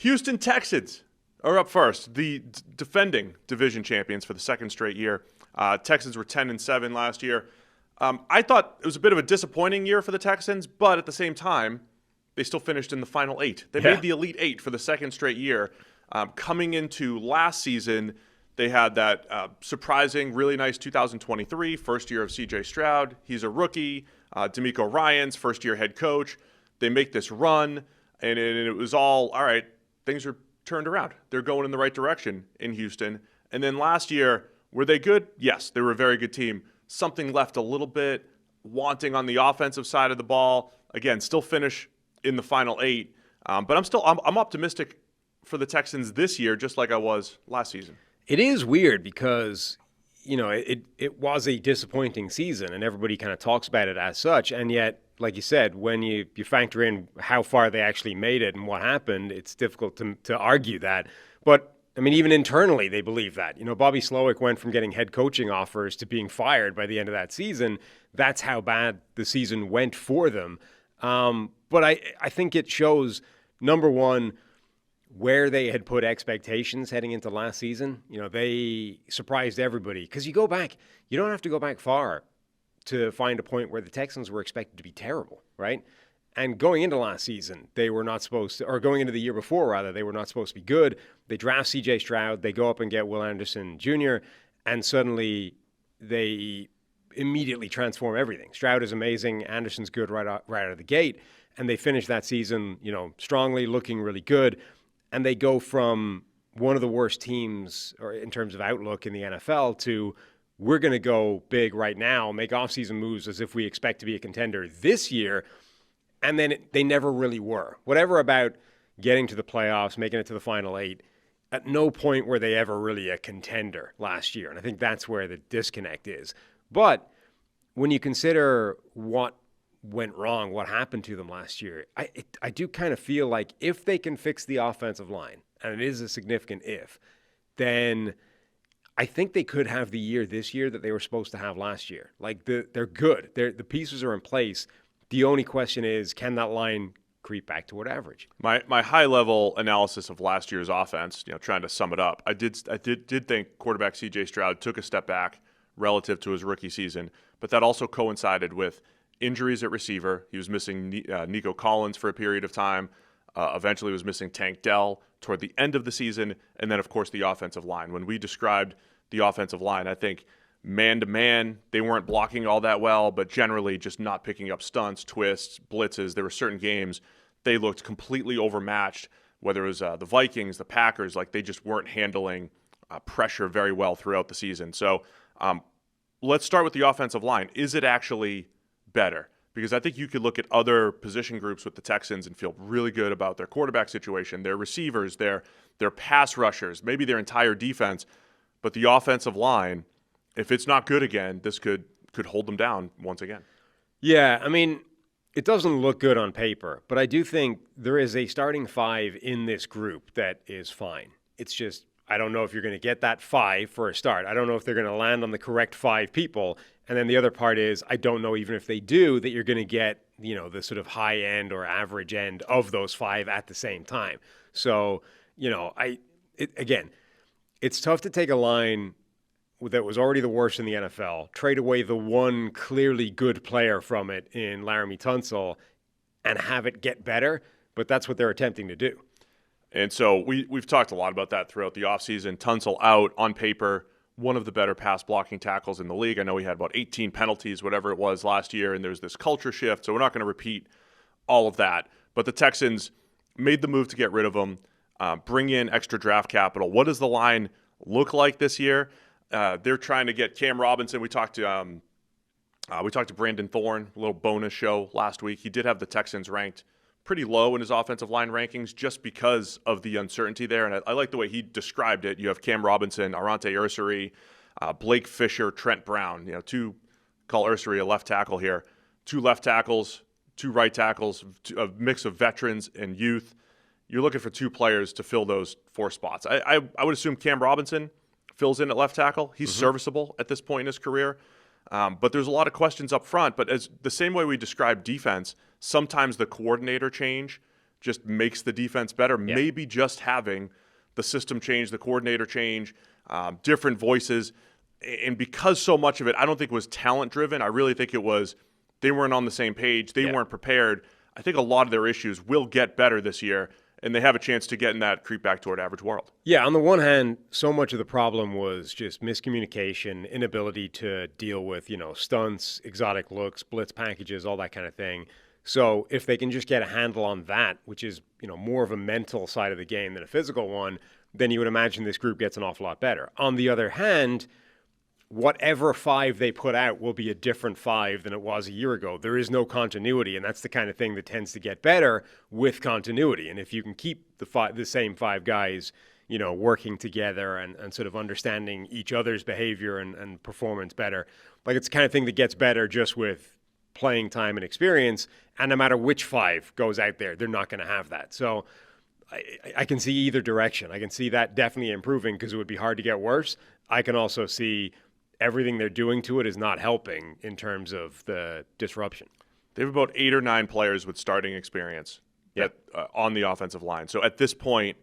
Houston Texans are up first, the defending division champions for the second straight year. Texans were 10-7 last year. I thought it was a bit of a disappointing year for the Texans, but at the same time, they still finished in the final 8. They made the Elite 8 for the second straight year. Coming into last season, they had that surprising, really nice 2023, first year of C.J. Stroud. He's a rookie. DeMeco Ryans, first-year head coach. They make this run, and it was all right, things are turned around. They're going in the right direction in Houston. And then last year, were they good? Yes, they were a very good team. Something left a little bit wanting on the offensive side of the ball. Again, still finish in the final 8. But I'm optimistic for the Texans this year, just like I was last season. It is weird because, it was a disappointing season, and everybody kind of talks about it as such. And yet, like you said, when you factor in how far they actually made it and what happened, it's difficult to argue that. But I mean, even internally, they believe that. Bobby Slowick went from getting head coaching offers to being fired by the end of that season. That's how bad the season went for them. But I think it shows, number one, where they had put expectations heading into last season. They surprised everybody. Because you go back, you don't have to go back far to find a point where the Texans were expected to be terrible, right? And going into last season, they were not supposed to, or going into the year before, rather, they were not supposed to be good. They draft C.J. Stroud, they go up and get Will Anderson Jr., and suddenly they immediately transform everything. Stroud is amazing, Anderson's good right out of the gate, and they finish that season, strongly, looking really good. And they go from one of the worst teams, or in terms of outlook in the NFL, to we're going to go big right now, make offseason moves as if we expect to be a contender this year. And then they never really were. Whatever about getting to the playoffs, making it to the final 8, at no point were they ever really a contender last year. And I think that's where the disconnect is. But when you consider what went wrong, what happened to them last year, I do kind of feel like if they can fix the offensive line, and it is a significant if, then I think they could have the year this year that they were supposed to have last year. Like, they're good. The pieces are in place. The only question is, can that line creep back toward average? My high-level analysis of last year's offense, trying to sum it up, I did think quarterback C.J. Stroud took a step back relative to his rookie season, but that also coincided with injuries at receiver. He was missing Nico Collins for a period of time. Eventually was missing Tank Dell toward the end of the season. And then, of course, the offensive line. When we described the offensive line, I think man-to-man, they weren't blocking all that well, but generally just not picking up stunts, twists, blitzes. There were certain games they looked completely overmatched, whether it was the Vikings, the Packers, like they just weren't handling pressure very well throughout the season. So let's start with the offensive line. Is it actually better? Because I think you could look at other position groups with the Texans and feel really good about their quarterback situation, their receivers, their pass rushers, maybe their entire defense. But the offensive line, if it's not good again, this could hold them down once again. Yeah, I mean, it doesn't look good on paper, but I do think there is a starting 5 in this group that is fine. It's just, I don't know if you're going to get that 5 for a start. I don't know if they're going to land on the correct 5 people. And then the other part is, I don't know even if they do, that you're going to get, the sort of high end or average end of those 5 at the same time. So, again, it's tough to take a line that was already the worst in the NFL, trade away the one clearly good player from it in Laremy Tunsil, and have it get better. But that's what they're attempting to do. And so we've talked a lot about that throughout the offseason. Tunsil out on paper, one of the better pass blocking tackles in the league. I know he had about 18 penalties, whatever it was last year, and there's this culture shift, so we're not going to repeat all of that. But the Texans made the move to get rid of him, bring in extra draft capital. What does the line look like this year? They're trying to get Cam Robinson. We talked to Brandon Thorne, a little bonus show last week. He did have the Texans ranked pretty low in his offensive line rankings just because of the uncertainty there. And I like the way he described it. You have Cam Robinson, Arante Ursary, Blake Fisher, Trent Brown, call Ursary a left tackle here. 2 left tackles, 2 right tackles, a mix of veterans and youth. You're looking for 2 players to fill those 4 spots. I would assume Cam Robinson fills in at left tackle. He's serviceable at this point in his career. But there's a lot of questions up front. But as the same way we describe defense, sometimes the coordinator change just makes the defense better. Yeah. Maybe just having the system change, the coordinator change, different voices. And because so much of it, I don't think was talent driven. I really think it was they weren't on the same page. They weren't prepared. I think a lot of their issues will get better this year, and they have a chance to get in that creep back toward average world. Yeah, on the one hand, so much of the problem was just miscommunication, inability to deal with, stunts, exotic looks, blitz packages, all that kind of thing. So if they can just get a handle on that, which is, more of a mental side of the game than a physical one, then you would imagine this group gets an awful lot better. On the other hand, whatever 5 they put out will be a different 5 than it was a year ago. There is no continuity, and that's the kind of thing that tends to get better with continuity. And if you can keep the same 5 guys, working together and sort of understanding each other's behavior and performance better, like it's the kind of thing that gets better just with playing time and experience. And no matter which 5 goes out there, they're not going to have that. So I can see either direction. I can see that definitely improving because it would be hard to get worse. I can also see everything they're doing to it is not helping in terms of the disruption. They have about 8 or 9 players with starting experience on the offensive line. So at this point,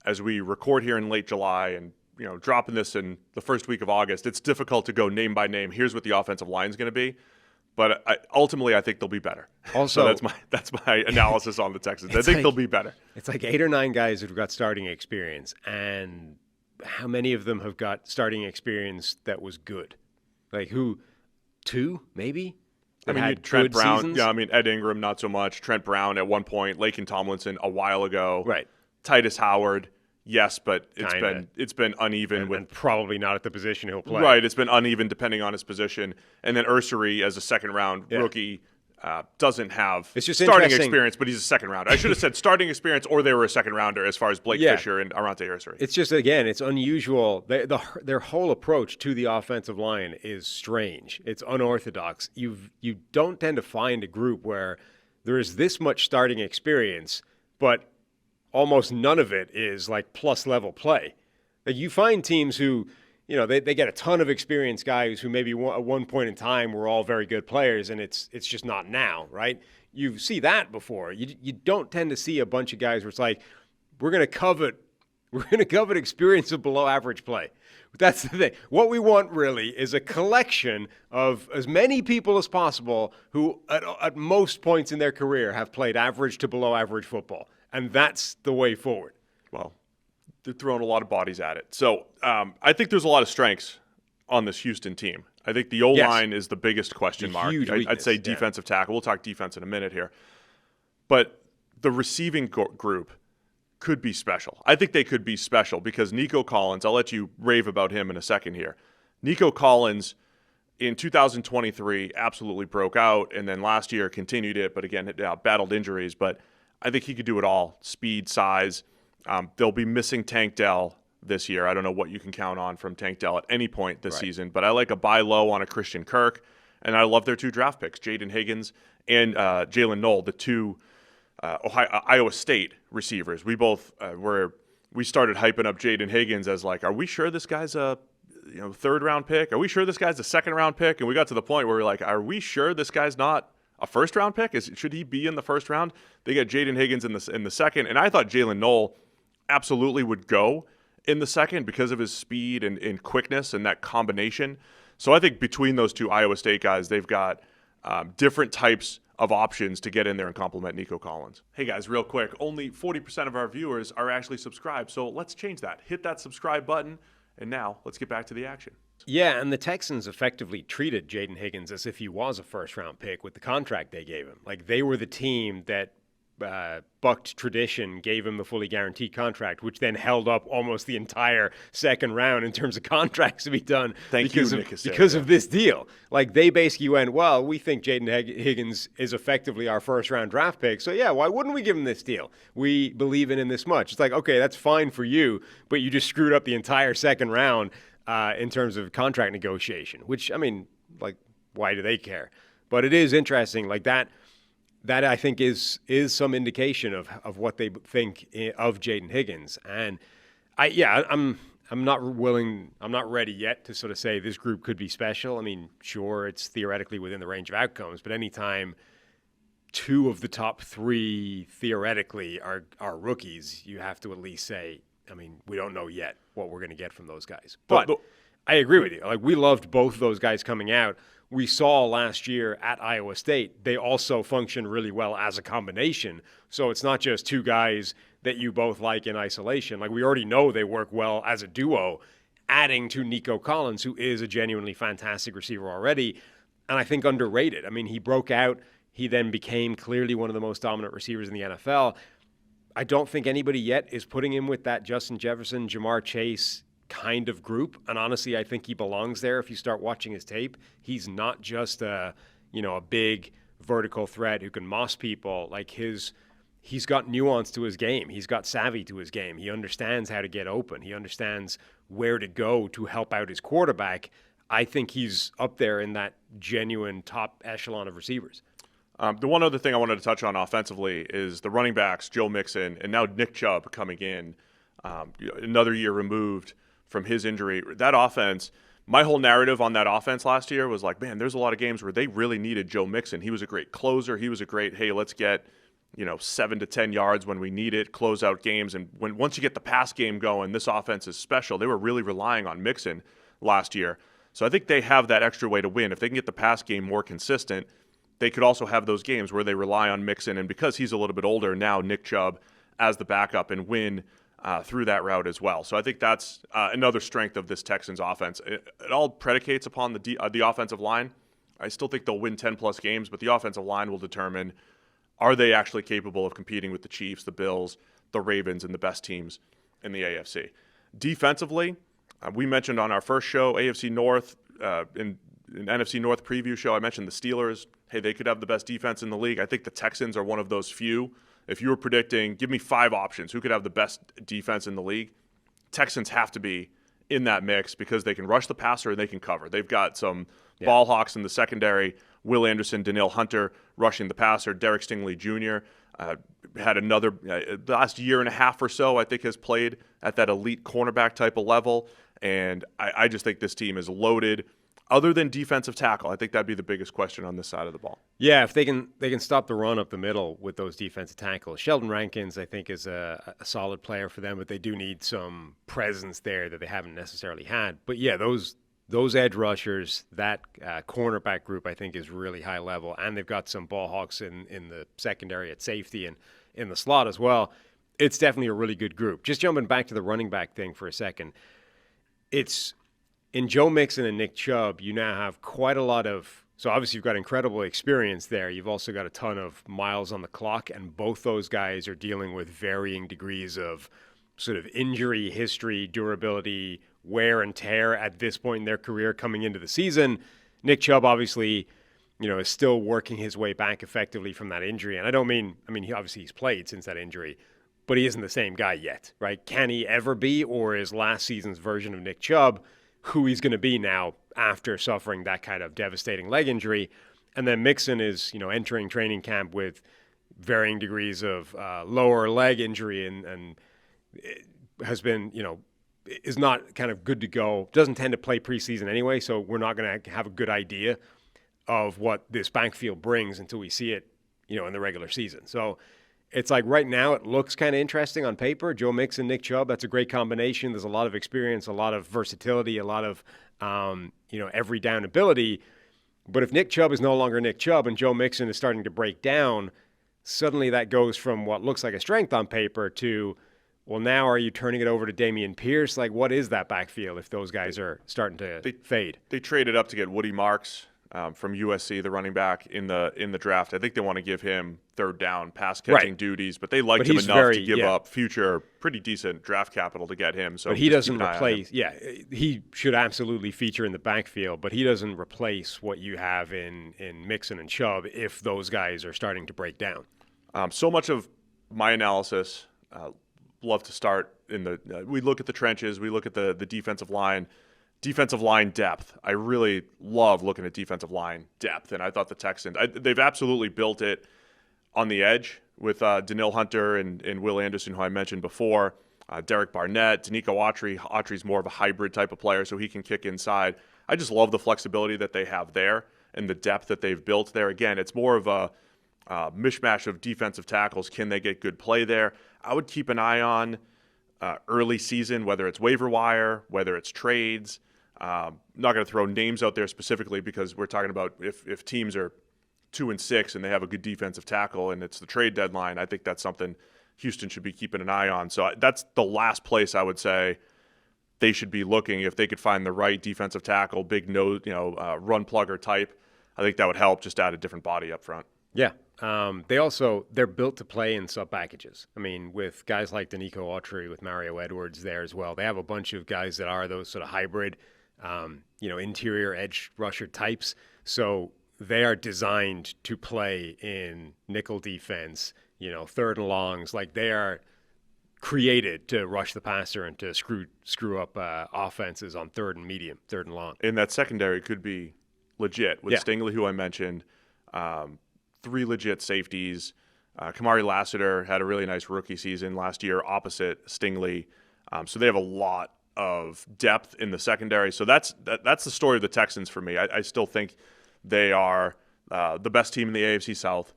as we record here in late July and dropping this in the first week of August, it's difficult to go name by name. Here's what the offensive line is going to be. But ultimately, I think they'll be better. Also, so that's my analysis on the Texans. I think they'll be better. It's like 8 or 9 guys who've got starting experience, and how many of them have got starting experience that was good? Like who? 2, maybe? I mean, Trent Brown. Seasons? Yeah, I mean, Ed Ingram, not so much. Trent Brown at one point. Laken Tomlinson a while ago. Right. Titus Howard, yes, but it's been uneven. And probably not at the position he'll play. Right, it's been uneven depending on his position. And then Ursary as a second-round rookie doesn't have starting experience, but he's a second rounder. I should have said starting experience, or they were a second rounder as far as Blake Fisher and Arante Ursary. It's just, again, it's unusual. Their whole approach to the offensive line is strange. It's unorthodox. You don't tend to find a group where there is this much starting experience, but almost none of it is like plus level play. Like you find teams who, they get a ton of experienced guys who maybe at one point in time were all very good players, and it's just not now, right? You see that before. You don't tend to see a bunch of guys where it's like, we're going to covet experience of below average play. That's the thing. What we want really is a collection of as many people as possible who at most points in their career have played average to below average football. And that's the way forward. Well, they're throwing a lot of bodies at it. So I think there's a lot of strengths on this Houston team. I think the O-line is the biggest question mark. I'd say defensive tackle. We'll talk defense in a minute here. But the receiving group could be special. I think they could be special because Nico Collins, I'll let you rave about him in a second here. Nico Collins in 2023 absolutely broke out, and then last year continued it, but again, battled injuries. But I think he could do it all. Speed, size. They'll be missing Tank Dell this year. I don't know what you can count on from Tank Dell at any point this season, but I like a buy low on a Christian Kirk, and I love their 2 draft picks, Jaylin Higgins and Jaylin Noel, the 2 Iowa State receivers. We both we started hyping up Jaylin Higgins as like, are we sure this guy's a 3rd round pick? Are we sure this guy's a 2nd round pick? And we got to the point where we're like, are we sure this guy's not a 1st round pick? Should he be in the 1st round? They got Jaylin Higgins in the 2nd, and I thought Jaylin Noel absolutely would go in the 2nd because of his speed and quickness and that combination. So I think between those 2 Iowa State guys, they've got different types of options to get in there and complement Nico Collins. Hey guys, real quick, only 40% of our viewers are actually subscribed, so let's change that. Hit that subscribe button, and now let's get back to the action. Yeah, and the Texans effectively treated Jaylin Higgins as if he was a 1st-round pick with the contract they gave him. Like, they were the team that bucked tradition, gave him the fully guaranteed contract, which then held up almost the entire 2nd round in terms of contracts to be done because of this deal. Like, they basically went, well, we think Jaylin Higgins is effectively our 1st-round draft pick, so yeah, why wouldn't we give him this deal? We believe in him this much. It's like, okay, that's fine for you, but you just screwed up the entire 2nd round in terms of contract negotiation, which, I mean, like, why do they care? But it is interesting, like that I think is some indication of what they think of Jaylin Higgins. And I'm not ready yet to sort of say this group could be special. I mean, sure, it's theoretically within the range of outcomes, but anytime two of the top three theoretically are rookies, you have to at least say, I mean, we don't know yet what we're going to get from those guys. But I agree with you. Like, we loved both of those guys coming out. We saw last year at Iowa State, they also function really well as a combination. So it's not just two guys that you both like in isolation. Like, we already know they work well as a duo, adding to Nico Collins, who is a genuinely fantastic receiver already, and I think underrated. I mean, he broke out. He then became clearly one of the most dominant receivers in the NFL. I don't think anybody yet is putting him with that Justin Jefferson, Jamar Chase kind of group. And honestly, I think he belongs there if you start watching his tape. He's not just a big vertical threat who can moss people. Like, he's got nuance to his game. He's got savvy to his game. He understands how to get open. He understands where to go to help out his quarterback. I think he's up there in that genuine top echelon of receivers. The one other thing I wanted to touch on offensively is the running backs, Joe Mixon, and now Nick Chubb coming in, another year removed from his injury. That offense, my whole narrative on that offense last year was like, man, there's a lot of games where they really needed Joe Mixon. He was a great closer. He was a great, hey, let's get 7 to 10 yards when we need it, close out games. And once you get the pass game going, this offense is special. They were really relying on Mixon last year. So I think they have that extra way to win. If they can get the pass game more consistent, they could also have those games where they rely on Mixon. And because he's a little bit older now, Nick Chubb as the backup and win through that route as well. So I think that's another strength of this Texans offense. It all predicates upon the offensive line. I still think they'll win 10-plus games, but the offensive line will determine, are they actually capable of competing with the Chiefs, the Bills, the Ravens, and the best teams in the AFC. Defensively, we mentioned on our first show, AFC North, in NFC North preview show, I mentioned the Steelers. Hey, they could have the best defense in the league. I think the Texans are one of those few. If you were predicting, give me 5 options, who could have the best defense in the league? Texans have to be in that mix because they can rush the passer and they can cover. They've got some ball hawks in the secondary. Will Anderson, Danielle Hunter rushing the passer. Derek Stingley Jr. Had another, the last year and a half or so, I think, has played at that elite cornerback type of level. And I just think this team is loaded. Other than defensive tackle, I think that'd be the biggest question on this side of the ball. Yeah, if they can stop the run up the middle with those defensive tackles. Sheldon Rankins, I think, is a solid player for them, but they do need some presence there that they haven't necessarily had. But yeah, those edge rushers, that cornerback group, I think, is really high level, and they've got some ball hawks in the secondary at safety and in the slot as well. It's definitely a really good group. Just jumping back to the running back thing for a second, it's in Joe Mixon and Nick Chubb, you now have quite a lot of – so obviously you've got incredible experience there. You've also got a ton of miles on the clock, and both those guys are dealing with varying degrees of sort of injury history, durability, wear and tear at this point in their career coming into the season. Nick Chubb obviously, is still working his way back effectively from that injury. And he's played since that injury, but he isn't the same guy yet, right? Can he ever be, or is last season's version of Nick Chubb who he's going to be now after suffering that kind of devastating leg injury? And then Mixon is, entering training camp with varying degrees of lower leg injury and has been, is not kind of good to go. Doesn't tend to play preseason anyway, so we're not going to have a good idea of what this backfield brings until we see it, in the regular season. So it's like right now it looks kind of interesting on paper. Joe Mixon, Nick Chubb, that's a great combination. There's a lot of experience, a lot of versatility, a lot of, every down ability. But if Nick Chubb is no longer Nick Chubb and Joe Mixon is starting to break down, suddenly that goes from what looks like a strength on paper to, well, now are you turning it over to Dameon Pierce? Like, what is that backfield if those guys are starting to fade? They traded up to get Woody Marks from USC, the running back, in the draft. I think they want to give him third down pass catching duties, but they liked him enough to give up future pretty decent draft capital to get him. So but he doesn't replace. Yeah, he should absolutely feature in the backfield, but he doesn't replace what you have in Mixon and Chubb if those guys are starting to break down. So much of my analysis, love to start in we look at the trenches, we look at the defensive line depth. I really love looking at defensive line depth, and I thought the Texans, they've absolutely built it on the edge with Danielle Hunter and Will Anderson, who I mentioned before, Derek Barnett, DeMeco Autry. Autry's more of a hybrid type of player, so he can kick inside. I just love the flexibility that they have there and the depth that they've built there. Again, it's more of a mishmash of defensive tackles. Can they get good play there? I would keep an eye on early season, whether it's waiver wire, whether it's trades. I'm not going to throw names out there specifically because we're talking about if teams are 2-6 and they have a good defensive tackle and it's the trade deadline, I think that's something Houston should be keeping an eye on. So that's the last place I would say they should be looking. If they could find the right defensive tackle, big nose, run plugger type, I think that would help, just add a different body up front. Yeah. They're built to play in sub packages. I mean, with guys like DeMeco Autry, with Mario Edwards there as well, they have a bunch of guys that are those sort of hybrid, interior edge rusher types. So they are designed to play in nickel defense, third and longs. Like, they are created to rush the passer and to screw up offenses on third and medium, third and long. And that secondary could be legit with Stingley, who I mentioned. 3 legit safeties. Kamari Lassiter had a really nice rookie season last year opposite Stingley. So they have a lot of depth in the secondary. So that's the story of the Texans for me. I still think they are the best team in the AFC South.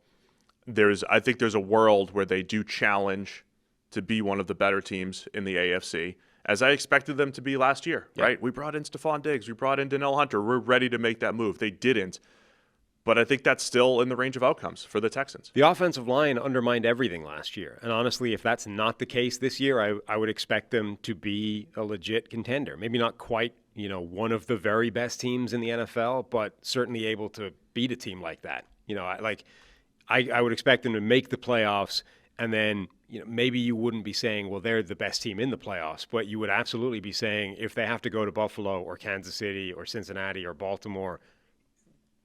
I think there's a world where they do challenge to be one of the better teams in the AFC, as I expected them to be last year, right? We brought in Stephon Diggs. We brought in Danielle Hunter. We're ready to make that move. They didn't. But I think that's still in the range of outcomes for the Texans. The offensive line undermined everything last year. And honestly, if that's not the case this year, I would expect them to be a legit contender. Maybe not quite, one of the very best teams in the NFL, but certainly able to beat a team like that. I would expect them to make the playoffs, and then maybe you wouldn't be saying, well, they're the best team in the playoffs, but you would absolutely be saying if they have to go to Buffalo or Kansas City or Cincinnati or Baltimore,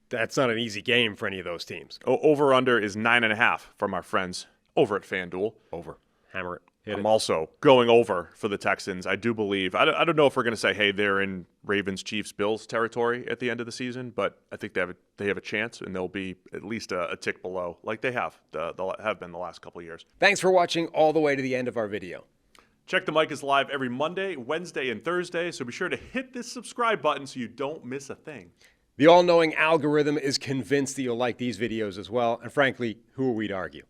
that's not an easy game for any of those teams. Over-under is 9.5 from our friends over at FanDuel. Over. Hammer it. I'm also going over for the Texans. I do believe. I don't know if we're going to say, hey, they're in Ravens, Chiefs, Bills territory at the end of the season, but I think they have a chance, and they'll be at least a tick below, like they have been the last couple of years. Thanks for watching all the way to the end of our video. Check the Mic is live every Monday, Wednesday, and Thursday, so be sure to hit this subscribe button so you don't miss a thing. The all-knowing algorithm is convinced that you'll like these videos as well, and frankly, who are we to argue?